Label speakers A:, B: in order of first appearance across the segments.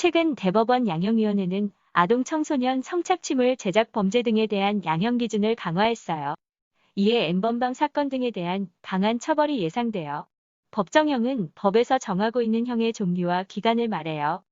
A: 최근 대법원 양형위원회는 아동 청소년 성착취물 제작 범죄 등에 대한 양형 기준을 강화했어요. 이에 N번방 사건 등에 대한 강한 처벌이 예상돼요. 법정형은 법에서 정하고 있는 형의 종류와 기간을 말해요.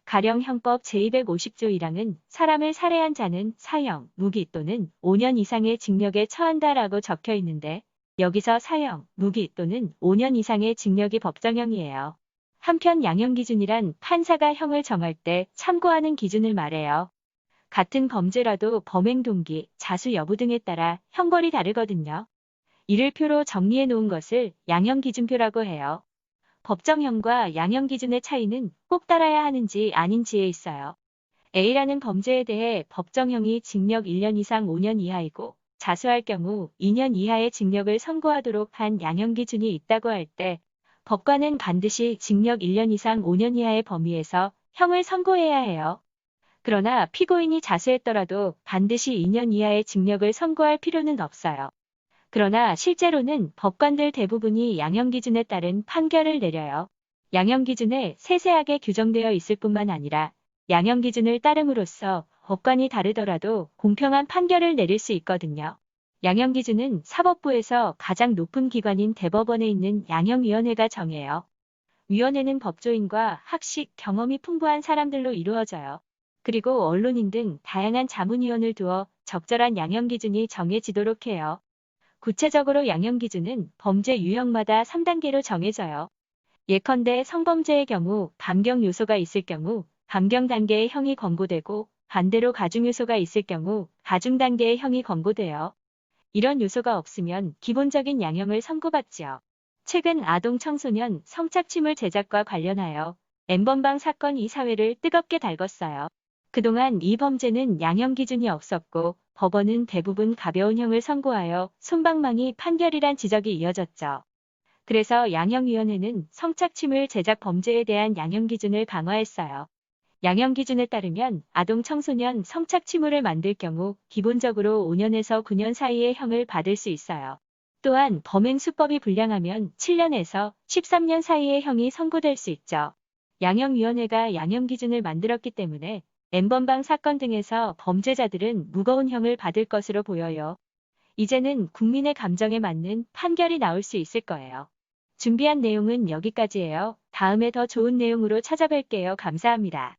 A: 가령 형법 제250조 1항은 사람을 살해한 자는 사형, 무기 또는 5년 이상의 징역에 처한다라고 적혀 있는데 여기서 사형, 무기 또는 5년 이상의 징역이 법정형이에요. 한편 양형기준이란 판사가 형을 정할 때 참고하는 기준을 말해요. 같은 범죄라도 범행 동기, 자수 여부 등에 따라 형벌이 다르거든요. 이를 표로 정리해 놓은 것을 양형기준표라고 해요. 법정형과 양형기준의 차이는 꼭 따라야 하는지 아닌지에 있어요. A라는 범죄에 대해 법정형이 징역 1년 이상 5년 이하이고 자수할 경우 2년 이하의 징역을 선고하도록 한 양형기준이 있다고 할 때 법관은 반드시 징역 1년 이상 5년 이하의 범위에서 형을 선고해야 해요. 그러나 피고인이 자수했더라도 반드시 2년 이하의 징역을 선고할 필요는 없어요. 그러나 실제로는 법관들 대부분이 양형기준에 따른 판결을 내려요. 양형기준에 세세하게 규정되어 있을 뿐만 아니라 양형기준을 따름으로써 법관이 다르더라도 공평한 판결을 내릴 수 있거든요. 양형기준은 사법부에서 가장 높은 기관인 대법원에 있는 양형위원회가 정해요. 위원회는 법조인과 학식, 경험이 풍부한 사람들로 이루어져요. 그리고 언론인 등 다양한 자문위원을 두어 적절한 양형기준이 정해지도록 해요. 구체적으로 양형기준은 범죄 유형마다 3단계로 정해져요. 예컨대 성범죄의 경우 감경 요소가 있을 경우 감경 단계의 형이 권고되고 반대로 가중 요소가 있을 경우 가중 단계의 형이 권고돼요. 이런 요소가 없으면 기본적인 양형을 선고받지요. 최근 아동 청소년 성착취물 제작과 관련하여 N번방 사건이 사회를 뜨겁게 달궜어요. 그동안 이 범죄는 양형 기준이 없었고 법원은 대부분 가벼운 형을 선고하여 솜방망이 판결이란 지적이 이어졌죠. 그래서 양형위원회는 성착취물 제작 범죄에 대한 양형 기준을 강화했어요. 양형 기준에 따르면 아동 청소년 성착취물을 만들 경우 기본적으로 5년에서 9년 사이의 형을 받을 수 있어요. 또한 범행 수법이 불량하면 7년에서 13년 사이의 형이 선고될 수 있죠. 양형위원회가 양형 기준을 만들었기 때문에 N번방 사건 등에서 범죄자들은 무거운 형을 받을 것으로 보여요. 이제는 국민의 감정에 맞는 판결이 나올 수 있을 거예요. 준비한 내용은 여기까지예요. 다음에 더 좋은 내용으로 찾아뵐게요. 감사합니다.